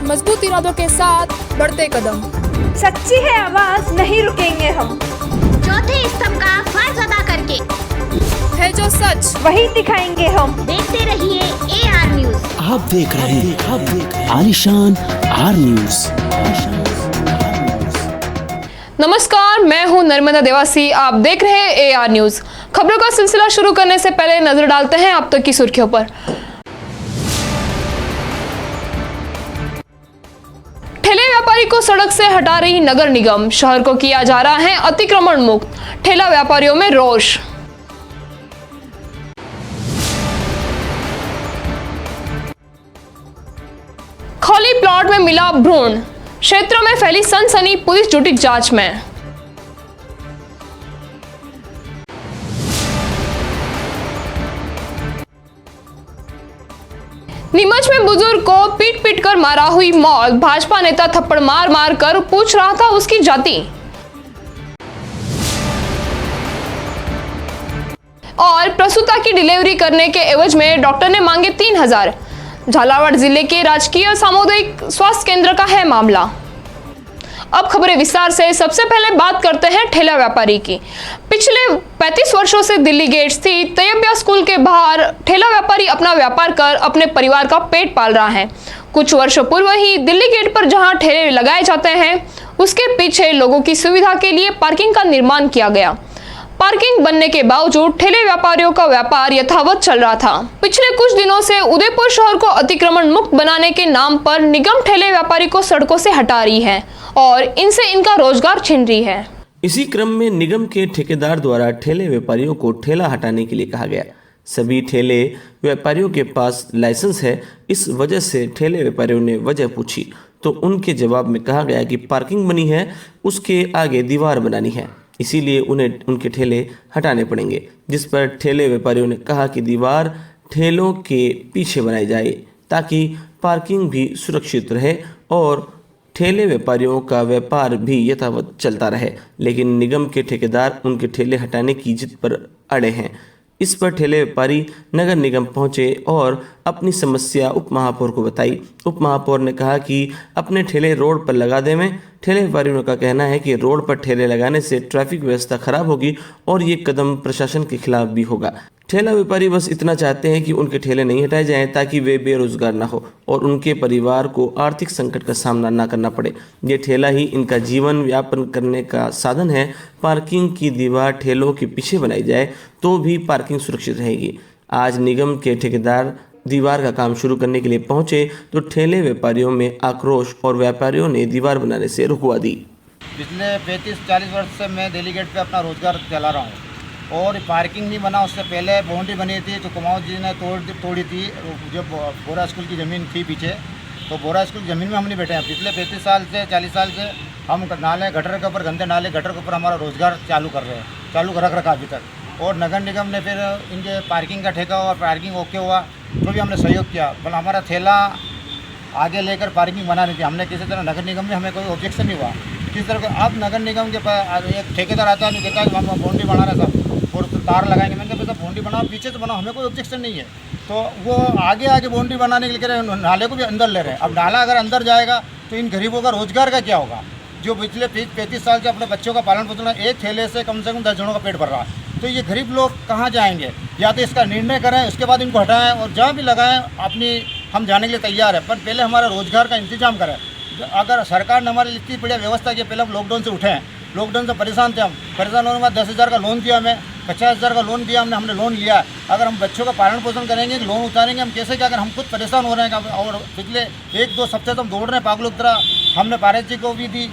मजबूत इरादों के साथ बढ़ते कदम। सच्ची है आवाज, नहीं रुकेंगे हम। चौथे स्तंभ का फर्ज अदा करके है जो सच वही दिखाएंगे हम। देखते रहिए AR न्यूज। आप देख रहे हैं आलिशान आर न्यूज। नमस्कार, मैं हूं नर्मदा देवासी। आप देख रहे हैं AR न्यूज। खबरों का सिलसिला शुरू करने से पहले नजर डालते हैं अब तक की सुर्खियों पर। ठेले व्यापारी को सड़क से हटा रही नगर निगम, शहर को किया जा रहा है अतिक्रमण मुक्त, ठेला व्यापारियों में रोष। खाली प्लॉट में मिला भ्रूण, क्षेत्र में फैली सनसनी, पुलिस जुटी जांच में। नीमच में बुजुर्ग को पीट पीट कर मारा हुई मौत, भाजपा नेता थप्पड़ मार मार कर पूछ रहा था उसकी जाति। और प्रसूता की डिलीवरी करने के एवज में डॉक्टर ने मांगे 3,000। झालावाड़ जिले के राजकीय सामुदायिक स्वास्थ्य केंद्र का है मामला। अब खबरें विस्तार से। सबसे पहले बात करते हैं ठेला व्यापारी की। पिछले 35 वर्षों से दिल्ली गेट स्थित तैयबिया स्कूल के बाहर ठेला व्यापारी अपना व्यापार कर अपने परिवार का पेट पाल रहा है। कुछ वर्षों पूर्व ही दिल्ली गेट पर जहां ठेले लगाए जाते हैं उसके पीछे लोगों की सुविधा के लिए पार्किंग का निर्माण किया गया। पार्किंग बनने के बावजूद ठेले व्यापारियों का व्यापार यथावत चल रहा था। पिछले कुछ दिनों से उदयपुर शहर को अतिक्रमण मुक्त बनाने के नाम पर निगम ठेले व्यापारी को सड़कों से हटा रही है और इनसे इनका रोजगार छीन रही है। इसी क्रम में निगम के ठेकेदार द्वारा ठेले व्यापारियों को ठेला हटाने के लिए कहा गया। सभी ठेले व्यापारियों के पास लाइसेंस है। इस वजह से ठेले व्यापारियों ने वजह पूछी तो उनके जवाब में कहा गया कि पार्किंग बनी है, उसके आगे दीवार बनानी है, इसीलिए उन्हें उनके ठेले हटाने पड़ेंगे। जिस पर ठेले व्यापारियों ने कहा कि दीवार ठेलों के पीछे बनाई जाए ताकि पार्किंग भी सुरक्षित रहे और ठेले व्यापारियों का व्यापार भी यथावत चलता रहे। लेकिन निगम के ठेकेदार उनके ठेले हटाने की जिद पर अड़े हैं। इस पर ठेले व्यापारी नगर निगम पहुंचे और अपनी समस्या उप महापौर को बताई। उप महापौर ने कहा कि अपने ठेले रोड पर लगा दें। में ठेले व्यापारियों का कहना है कि रोड पर ठेले लगाने से ट्रैफिक व्यवस्था खराब होगी और ये कदम प्रशासन के खिलाफ भी होगा। ठेला व्यापारी बस इतना चाहते हैं कि उनके ठेले नहीं हटाए जाएं ताकि वे बेरोजगार ना हो और उनके परिवार को आर्थिक संकट का सामना ना करना पड़े। ये ठेला ही इनका जीवन यापन करने का साधन है। पार्किंग की दीवार ठेलों के पीछे बनाई जाए तो भी पार्किंग सुरक्षित रहेगी। आज निगम के ठेकेदार दीवार का काम शुरू करने के लिए पहुंचे तो ठेले व्यापारियों में आक्रोश और व्यापारियों ने दीवार बनाने से रुकवा दी। पिछले 35-40 वर्ष से मैं दिल्ली गेट पे अपना रोजगार चला रहा हूँ और पार्किंग नहीं बना। उससे पहले बाउंड्री बनी थी तो कुमाऊं जी ने तोड़ी थी। जब बोरा स्कूल की ज़मीन थी पीछे, तो बोरा स्कूल की ज़मीन में हम नहीं बैठे हैं। पिछले 35 साल से 40 साल से हम नाले गटर के ऊपर, गंदे नाले गटर के ऊपर हमारा रोजगार चालू कर रहे हैं, चालू रख रखा अभी तक। और नगर निगम ने फिर इनके पार्किंग का ठेका और पार्किंग ओके हुआ तो भी हमने सहयोग किया। पर हमारा ठेला आगे लेकर पार्किंग बना नहीं थी। हमने किसी तरह नगर निगम में हमें कोई ऑब्जेक्शन नहीं हुआ किस तरह का। अब नगर निगम के पास एक ठेकेदार आता है, नहीं कहता कि हम बाउंड्री बना रहे सब और तो तार लगाएंगे। मैंने कहा बाउंड्री बनाओ, पीछे से बनाओ, हमें कोई ऑब्जेक्शन नहीं है। तो वो आगे बाउंड्री बनाने के लिए कह रहे हैं, नाले को भी अंदर ले रहे हैं। अब नाला अगर अंदर जाएगा तो इन गरीबों का रोजगार का क्या होगा जो पिछले 35 साल से अपने बच्चों का पालन पोषण एक ठेले से कम 10 जनों का पेट भर रहा है। तो ये गरीब लोग कहाँ जाएंगे? या तो इसका निर्णय करें, उसके बाद इनको हटाएं और जहाँ भी लगाएं अपनी हम जाने के लिए तैयार है, पर पहले हमारा रोजगार का इंतजाम करें। अगर सरकार ने हमारे लिए इतनी बढ़िया व्यवस्था की, पहले हम लॉकडाउन से उठे हैं, लॉकडाउन से परेशान थे। हम परेशान होने के बाद 10,000 का लोन दिया, हमें 50,000 का लोन दिया, हमने लोन लिया। अगर हम बच्चों का पालन पोषण करेंगे, लोन उतारेंगे, हम कैसे क्या? अगर हम खुद परेशान हो रहे हैं और पिछले 1-2 सप्ताह से हम दौड़ रहे हैं पागलों की तरह। हमने पारस जी को भी दी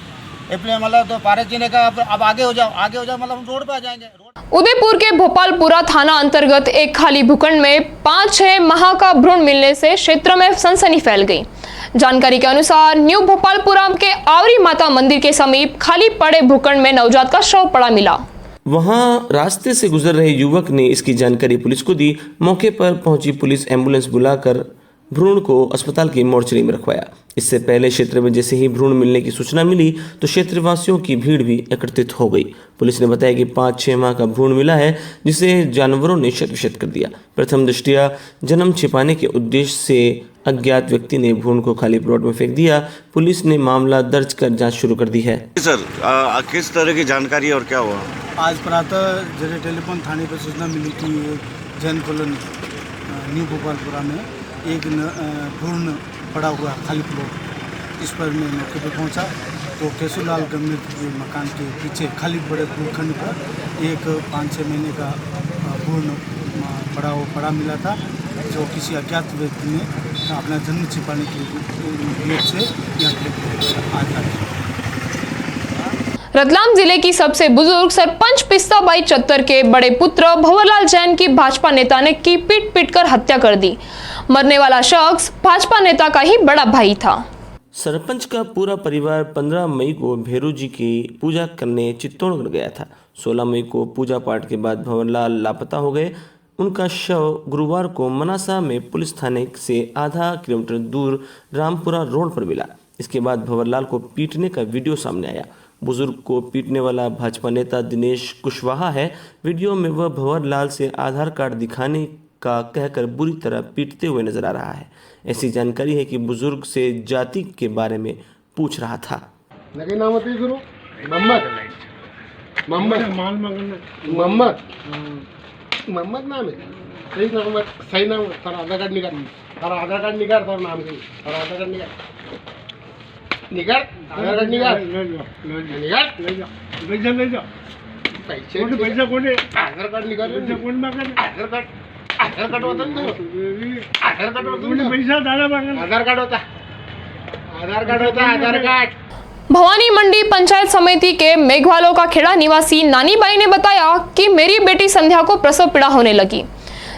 मतलब, तो पारस जी ने कहा अब आगे हो जाओ, आगे हो जाओ, मतलब हम रोड पर आ जाएंगे। उदयपुर के भोपालपुरा थाना अंतर्गत एक खाली भूखंड में 5-6 माह का भ्रूण मिलने से क्षेत्र में सनसनी फैल गई। जानकारी के अनुसार न्यू भोपालपुरा के आवरी माता मंदिर के समीप खाली पड़े भूखंड में नवजात का शव पड़ा मिला। वहां रास्ते से गुजर रहे युवक ने इसकी जानकारी पुलिस को दी। मौके पर पहुंची पुलिस एम्बुलेंस बुलाकर भ्रूण को अस्पताल की मोर्चरी में रखवाया। इससे पहले क्षेत्र में जैसे ही भ्रूण मिलने की सूचना मिली तो क्षेत्रवासियों की भीड़ भी एकत्रित हो गई। पुलिस ने बताया कि 5-6 माह का भ्रूण मिला है जिसे जानवरों ने शत-विशत कर दिया। प्रथम दृष्टया जन्म छिपाने के उद्देश्य से अज्ञात व्यक्ति ने भ्रूण को खाली प्लॉट में फेंक दिया। पुलिस ने मामला दर्ज कर जांच शुरू कर दी है। सर किस तरह की जानकारी और क्या हुआ? आज प्रातः जरे टेलीफोन थाने पर सूचना मिली कि जैन कॉलोनी न्यू गोपालपुरा में एक भ्रूण पड़ा हुआ खाली प्लॉट। इस पर मैं मौके पर पहुंचा तो केशुलाल गवर्नमेंट के मकान के पीछे खाली बड़े भूखंड पर एक 5-6 महीने का भ्रूण पड़ा मिला था, जो किसी अज्ञात व्यक्ति ने अपना जन्म छिपाने के लिए से यहाँ पे रतलाम जिले की सबसे बुजुर्ग सरपंच पिस्ताबाई चत्तर के बड़े पुत्र भंवरलाल जैन की भाजपा नेता ने की पीट कर हत्या कर दी। मरने वाला शख्स भाजपा नेता का ही बड़ा भाई था। सरपंच का पूरा परिवार 15 मई को भैरू जी की पूजा करने चित्तौड़गढ़ गया था। 16 मई को पूजा पाठ के बाद भंवरलाल लापता हो गए। उनका शव गुरुवार को मनासा में पुलिस थाने से आधा किलोमीटर दूर रामपुरा रोड पर मिला। इसके बाद भंवरलाल को पीटने का वीडियो सामने आया। बुजुर्ग को पीटने वाला भाजपा नेता दिनेश कुशवाहा है। वीडियो में वह भंवरलाल से आधार कार्ड दिखाने का कहकर बुरी तरह पीटते हुए नजर आ रहा है। ऐसी जानकारी है कि बुजुर्ग से जाति के बारे में पूछ रहा था। मोहम्मद नाम है, सही नाम है, सही नाम है। तारा आधार कार्ड निकाल, तारा आधार कार्ड निकाल, तारा नाम की, तारा आधार कार्ड निकाल, आधार कार्ड निकाल, ले जा, पैसे कौन है? आधार कार्ड निकाल, कौन मांगा? आधार कार्ड होता ना, आधार कार्ड होता, पैसा डाला मांगा, आधार कार्ड होता, आधार कार्ड। भवानी मंडी पंचायत समिति के मेघवालों का खेड़ा निवासी नानी बाई ने बताया कि मेरी बेटी संध्या को प्रसव पीड़ा होने लगी,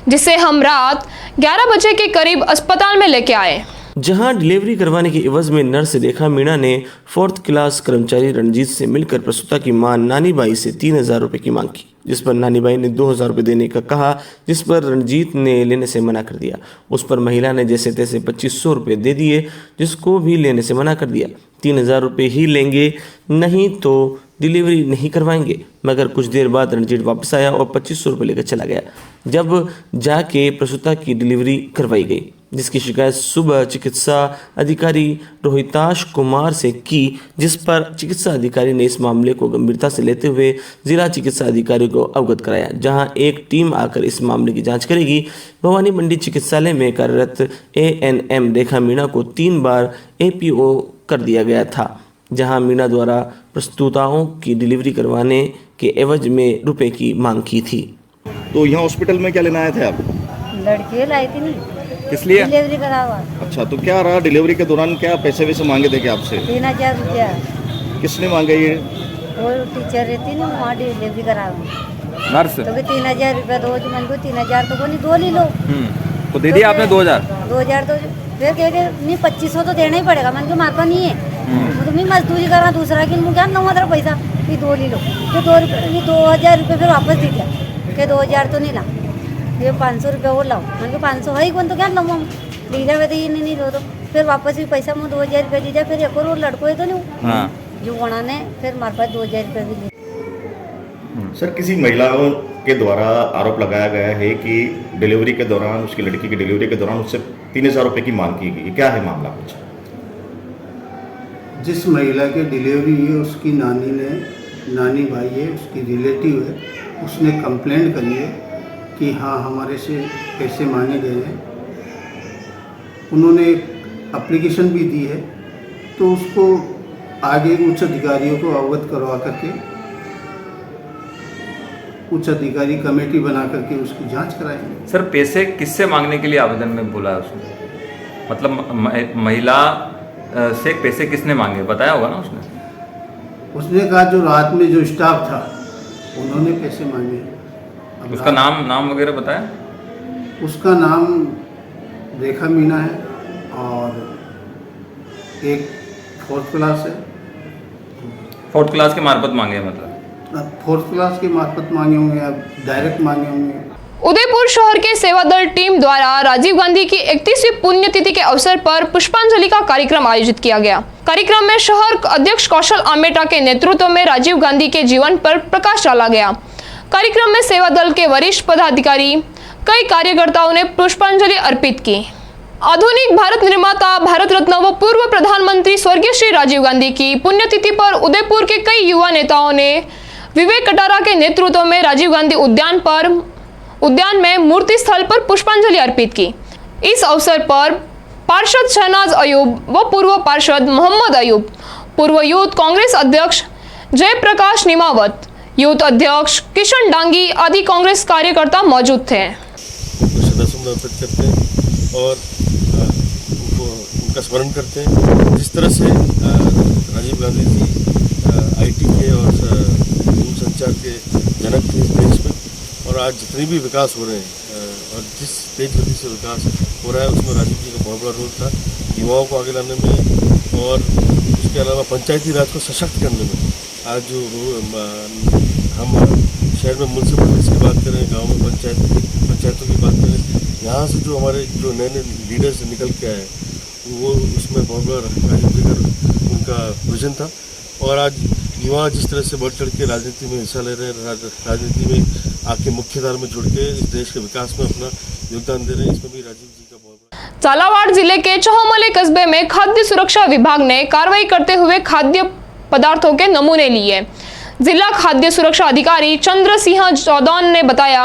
जिसे हम रात 11 बजे के करीब अस्पताल में लेके आए। जहां डिलीवरी करवाने की एवज में नर्स रेखा मीणा ने 4th क्लास कर्मचारी रणजीत से मिलकर प्रसूता की मां नानी बाई से 3000 रुपए की मांग की, जिस पर नानी बाई ने 2000 रुपए देने का कहा, जिस पर रणजीत ने लेने से मना कर दिया। उस पर महिला ने जैसे तैसे 2500 रुपये दे दिए, जिसको भी लेने से मना कर दिया। 3000 रुपये ही लेंगे, नहीं तो डिलीवरी नहीं करवाएंगे। मगर कुछ देर बाद रणजीत वापस आया और 2500 रुपये लेकर चला गया। जब जाके प्रसूता की डिलीवरी करवाई गई, जिसकी शिकायत सुबह चिकित्सा अधिकारी रोहिताश कुमार से की, जिस पर चिकित्सा अधिकारी ने इस मामले को गंभीरता से लेते हुए जिला चिकित्सा अधिकारी को अवगत कराया, जहां एक टीम आकर इस मामले की जांच करेगी। भवानी मंडी चिकित्सालय में कार्यरत ANM रेखा मीणा को 3 बार APO कर दिया गया था, जहां मीणा द्वारा प्रस्तुताओं की डिलीवरी करवाने के एवज में रुपए की मांग की थी। तो यहाँ हॉस्पिटल में क्या लेना आए थे आप? लड़की लाई थी नहीं, किस लिए? डिलीवरी करावा। अच्छा, तो क्या रहा डिलीवरी के दौरान? क्या पैसे वैसे मांगे थे क्या आपसे? 3000 रुपया। किसने मांगे ये? वो टीचर रहती ना, वहाँ डिलीवरी करावा नर्स। तो 3000 रुपया दो, जो मन को 3000 तो नहीं, 2 ले लो। तो दे दिया आपने 2000? 2000 तो फिर कह के नहीं 2500 तो देना ही पड़ेगा। मन को मारपा नहीं है, तुम्हें मजदूरी करा दूसरा कि मुझे 9000 पैसा भी 2 ले लो। तो 2000 रुपये फिर वापस दे दिया कि 2000 तो नहीं ला, ये 500 रुपये और लाओ। मन को 500 है कौन, तो क्या लाऊँ लीजा में तो ये नहीं लो। तो फिर वापस भी पैसा मुझे 2000 रुपये दीजिए। फिर एक और लड़को है तो नहीं जो वहाँ ने फिर मारे पास 2000 रुपये भी लिए। सर, किसी महिला के द्वारा आरोप लगाया गया है कि डिलीवरी के दौरान, उसकी लड़की की डिलीवरी के दौरान उससे 3000 रुपये की मांग की गई। क्या है मामला कुछ? जिस महिला की डिलीवरी है उसकी नानी भाई है, उसकी रिलेटिव है, उसने कंप्लेंट करी है कि हाँ हमारे से पैसे मांगे गए हैं। उन्होंने एप्लीकेशन भी दी है, तो उसको आगे उच्च अधिकारियों को अवगत करवा करके उच्च अधिकारी कमेटी बना करके उसकी जांच कराएंगे। सर, पैसे किससे मांगने के लिए आवेदन में बोला है उसने? मतलब महिला से पैसे किसने मांगे, बताया होगा ना उसने? उसने कहा जो रात में जो स्टाफ था उन्होंने पैसे मांगे। उसका नाम वगैरह बताया? उसका नाम रेखा मीणा है और एक 4th क्लास है। 4th क्लास के मार्फत मांगे? मतलब 4th क्लास के मार्फत मांगे होंगे या डायरेक्ट मांगे होंगे। उदयपुर शहर के सेवादल टीम द्वारा राजीव गांधी की 31वीं पुण्यतिथि के अवसर पर पुष्पांजलि का कार्यक्रम आयोजित किया गया। कार्यक्रम में शहर अध्यक्ष कौशल आमेटा के नेतृत्व में राजीव गांधी के जीवन पर प्रकाश डाला गया। कार्यक्रम में सेवादल के वरिष्ठ पदाधिकारी, कई कार्यकर्ताओं ने पुष्पांजलि अर्पित की। आधुनिक भारत निर्माता भारत रत्न व पूर्व प्रधानमंत्री स्वर्गीय श्री राजीव गांधी की पुण्यतिथि पर उदयपुर के कई युवा नेताओं ने विवेक कटारा के नेतृत्व में राजीव गांधी उद्यान में मूर्ति स्थल पर पुष्पांजलि अर्पित की। इस अवसर पर पार्षद शहनाज अयूब व पूर्व पार्षद मोहम्मद अयूब, पूर्व यूथ कांग्रेस अध्यक्ष जयप्रकाश निमावत, यूथ अध्यक्ष किशन डांगी आदि कांग्रेस कार्यकर्ता मौजूद थे। श्रद्धासुमन अर्पित करते हैं और उनका स्मरण करते हैं। जिस तरह से राजीव गांधी जी आईटी के और दूरसंचार के जनक थे इस देश में, और आज जितने भी विकास हो रहे हैं और जिस तेज गति से विकास हो रहा है उसमें राजीव जी का बहुत बड़ा रोल था, युवाओं को आगे लाने में और उसके अलावा पंचायती राज को सशक्त करने में। आज जो हम शहर में म्यूनसिपलिटीज़ की बात करें, गांव में पंचायतों की बात करें, यहाँ से जो हमारे जो नए नए लीडर्स निकल के आए वो उसमें बहुत बड़ा राजीव जी का उनका विजन था। और आज युवा जिस तरह से बढ़ चढ़ के राजनीति में हिस्सा ले रहे हैं, राजनीति में आके मुख्यधारा में जुड़ के इस देश के विकास में अपना योगदान दे रहे हैं, इसमें भी राजीव जी का बहुत बड़ा। झालावाड़ जिले के चौमले कस्बे में खाद्य सुरक्षा विभाग ने कार्रवाई करते हुए खाद्य पदार्थों के नमूने लिए। जिला खाद्य सुरक्षा अधिकारी चंद्र सिंह चौदौन ने बताया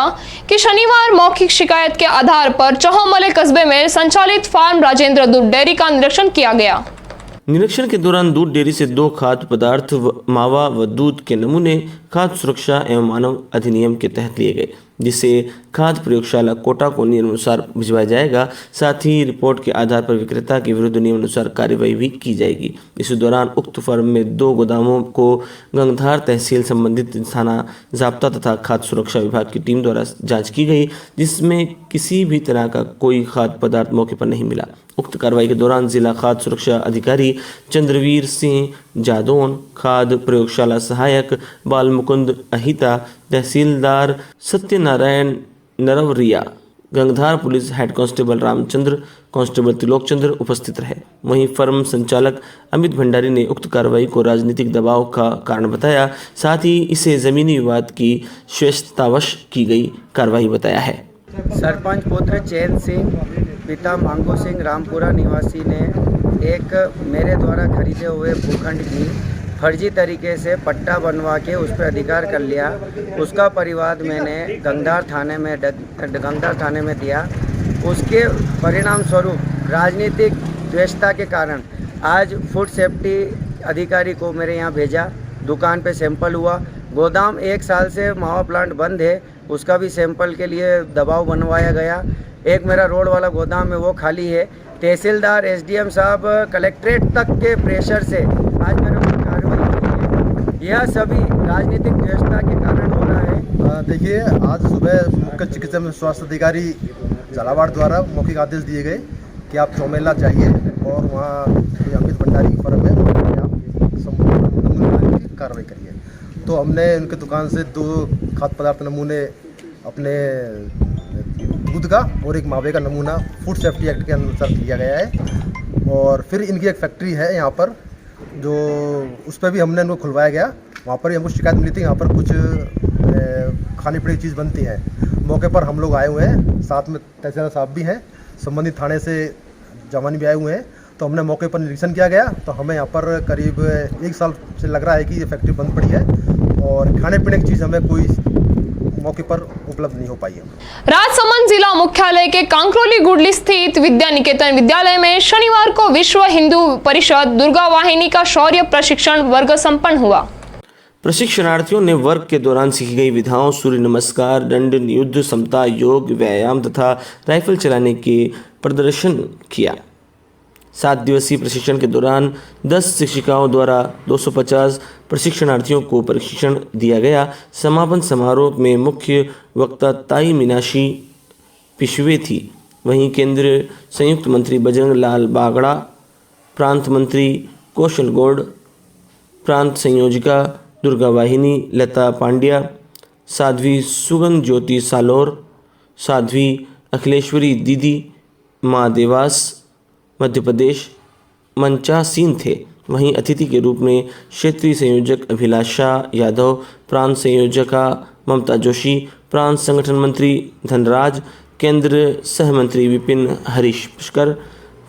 कि शनिवार मौखिक शिकायत के आधार पर चौमले कस्बे में संचालित फार्म राजेंद्र दूध डेयरी का निरीक्षण किया गया। निरीक्षण के दौरान दूध डेयरी से 2 खाद्य पदार्थ मावा व दूध के नमूने खाद्य सुरक्षा एवं मानव अधिनियम के तहत लिए गए, जिसे खाद्य प्रयोगशाला कोटा को नियमानुसार भिजवाया जाएगा। साथ ही रिपोर्ट के आधार पर विक्रेता के विरुद्ध नियमानुसार कार्रवाई भी की जाएगी। इस दौरान उक्त फर्म में 2 गोदामों को गंगधार तहसील संबंधित थाना जाब्ता तथा खाद्य सुरक्षा विभाग की टीम द्वारा जांच की गई, जिसमें किसी भी तरह का कोई खाद्य पदार्थ मौके पर नहीं मिला। उक्त कार्रवाई के दौरान जिला खाद्य सुरक्षा अधिकारी चंद्रवीर सिंह जादौन, खाद्य प्रयोगशाला सहायक बालमुकुंद अहिता, तहसीलदार Satyanarayan Narwariya, Gangdhar police head constable Ramchandra, constable Trilok Chandra उपस्थित रहे। वहीं फर्म संचालक अमित भंडारी ने उक्त कार्रवाई को राजनीतिक दबाव का कारण बताया, साथ ही इसे जमीनी विवाद की श्वेतावश की गई कार्रवाई बताया है। सरपंच पुत्र चैन सिंह पिता मांगो सिंह रामपुरा निवासी ने एक मेरे द्वारा खरीदे हुए भूखंड की फर्जी तरीके से पट्टा बनवा के उस पर अधिकार कर लिया। उसका परिवाद मैंने गंगधार थाने में दिया। उसके परिणाम स्वरूप राजनीतिक द्वेषता के कारण आज फूड सेफ्टी अधिकारी को मेरे यहाँ भेजा। दुकान पे सैंपल हुआ। गोदाम 1 साल से मावा प्लांट बंद है, उसका भी सैंपल के लिए दबाव बनवाया गया। एक मेरा रोड वाला गोदाम है वो खाली है। तहसीलदार एसडीएम साहब कलेक्ट्रेट तक के प्रेशर से आज मेरे ऊपर कार्रवाई की है। यह सभी राजनीतिक द्वेषता के कारण हो रहा है। देखिए, आज सुबह मुख्य चिकित्सा स्वास्थ्य अधिकारी झालावाड़ द्वारा मौखिक आदेश दिए गए कि आप चौमेला चाहिए और वहाँ अमित भंडारी की फर्म है, आप संपूर्ण कार्रवाई करिए। तो हमने उनके दुकान से 2 खाद्य पदार्थ नमूने अपने दूध का और एक मावे का नमूना फूड सेफ्टी एक्ट के अनुसार लिया गया है। और फिर इनकी एक फैक्ट्री है यहाँ पर, जो उस पर भी हमने इनको खुलवाया गया। वहाँ पर हमको शिकायत मिली थी, यहाँ पर कुछ खाने पीने की चीज़ बनती है। मौके पर हम लोग आए हुए हैं, साथ में तहसीलदार साहब भी हैं, संबंधित थाने से जवानी भी आए हुए हैं। तो हमने मौके पर निरीक्षण किया गया, तो हमें यहाँ पर करीब 1 साल से लग रहा है कि ये फैक्ट्री बंद पड़ी है और खाने पीने की चीज़ हमें कोई मौके पर उपलब्ध नहीं हो पाई है। राजसमंद जिला मुख्यालय के कांकरोली गुडली स्थित विद्या निकेतन विद्यालय में शनिवार को विश्व हिंदू परिषद दुर्गा वाहिनी का शौर्य प्रशिक्षण वर्ग संपन्न हुआ। प्रशिक्षणार्थियों ने वर्ग के दौरान सीखी गई विधाओं, सूर्य नमस्कार, दंड, युद्ध, समता, योग, व्यायाम तथा राइफल चलाने के प्रदर्शन किया। 7 दिवसीय प्रशिक्षण के दौरान 10 शिक्षिकाओं द्वारा 250 प्रशिक्षणार्थियों को प्रशिक्षण दिया गया। समापन समारोह में मुख्य वक्ता ताई मीनाक्षी पिशवे थी। वहीं केंद्रीय संयुक्त मंत्री बजरंग लाल बागड़ा, प्रांत मंत्री कौशल गौड़, प्रांत संयोजिका दुर्गा वाहिनी लता पांड्या, साध्वी सुगंध ज्योति सालोर, साध्वी अखिलेश्वरी दीदी, माँ देवास मध्य प्रदेश मंचासीन थे। वहीं अतिथि के रूप में क्षेत्रीय संयोजक अभिलाषा यादव, प्रांत संयोजका ममता जोशी, प्रांत संगठन मंत्री धनराज, केंद्र सह मंत्री विपिन हरीश पुष्कर,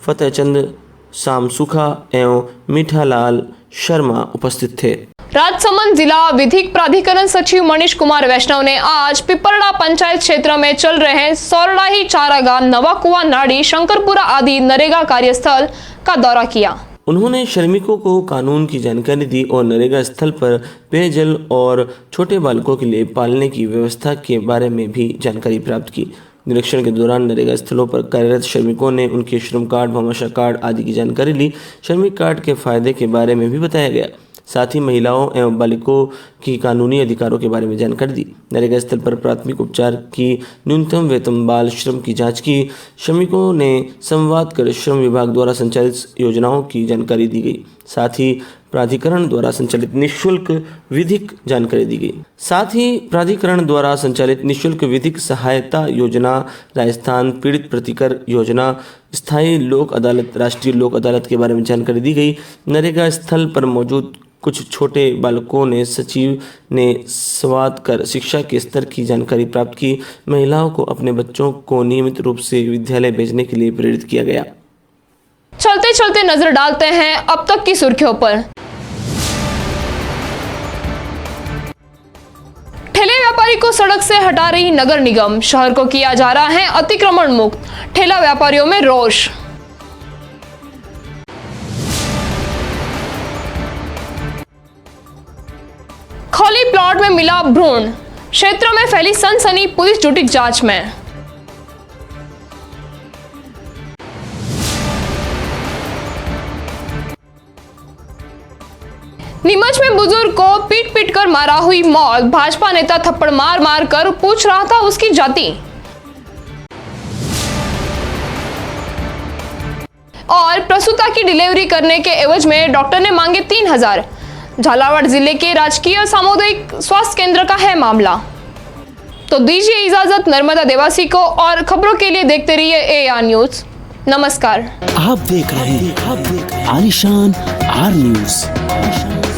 फतेहचंद सामसुखा एवं मीठालाल शर्मा उपस्थित थे। राजसमंद जिला विधिक प्राधिकरण सचिव मनीष कुमार वैष्णव ने आज पिपरड़ा पंचायत क्षेत्र में चल रहे सौरडाही चारागाम, नवा कुआ नाड़ी, शंकरपुरा आदि नरेगा कार्यस्थल का दौरा किया। उन्होंने श्रमिकों को कानून की जानकारी दी और नरेगा स्थल पर पेयजल और छोटे बालकों के लिए पालने की व्यवस्था के बारे में भी जानकारी प्राप्त की। निरीक्षण के दौरान नरेगा स्थलों पर कार्यरत श्रमिकों ने उनके श्रम कार्ड, भामाशाह कार्ड आदि की जानकारी ली। श्रमिक कार्ड के फायदे के बारे में भी बताया गया। साथ ही महिलाओं एवं बालिकों की कानूनी अधिकारों के बारे में जानकारी दी। नरेगा स्थल पर प्राथमिक उपचार की, न्यूनतम वेतन, बाल श्रम की जांच की। श्रमिकों ने संवाद कर श्रम विभाग द्वारा संचालित योजनाओं की जानकारी दी गई। साथ ही प्राधिकरण द्वारा संचालित निःशुल्क विधिक जानकारी दी गई। साथ ही प्राधिकरण द्वारा संचालित निःशुल्क विधिक सहायता योजना, राजस्थान पीड़ित प्रतिकर योजना, स्थायी लोक अदालत, राष्ट्रीय लोक अदालत के बारे में जानकारी दी गई। नरेगा स्थल पर मौजूद कुछ छोटे बालकों ने सचिव ने संवाद कर शिक्षा के स्तर की जानकारी प्राप्त की। महिलाओं को अपने बच्चों को नियमित रूप से विद्यालय भेजने के लिए प्रेरित किया गया। चलते चलते नजर डालते हैं अब तक की सुर्खियों पर। ठेले व्यापारी को सड़क से हटा रही नगर निगम, शहर को किया जा रहा है अतिक्रमण मुक्त, ठेला व्यापारियों में रोष। खाली प्लॉट में मिला भ्रूण, क्षेत्र में फैली सनसनी, पुलिस जुटी जांच में। नीमच में बुजुर्ग को पीट पीट कर मारा हुई मौत, भाजपा नेता थप्पड़ मार मार कर पूछ रहा था उसकी जाति। और प्रसूता की डिलीवरी करने के एवज में डॉक्टर ने मांगे 3000। झालावाड़ जिले के राजकीय सामुदायिक स्वास्थ्य केंद्र का है मामला। तो दीजिए इजाजत नर्मदा देवासी को, और खबरों के लिए देखते रहिए AR न्यूज। नमस्कार। आप देख रहे हैं आलिशान आर न्यूज।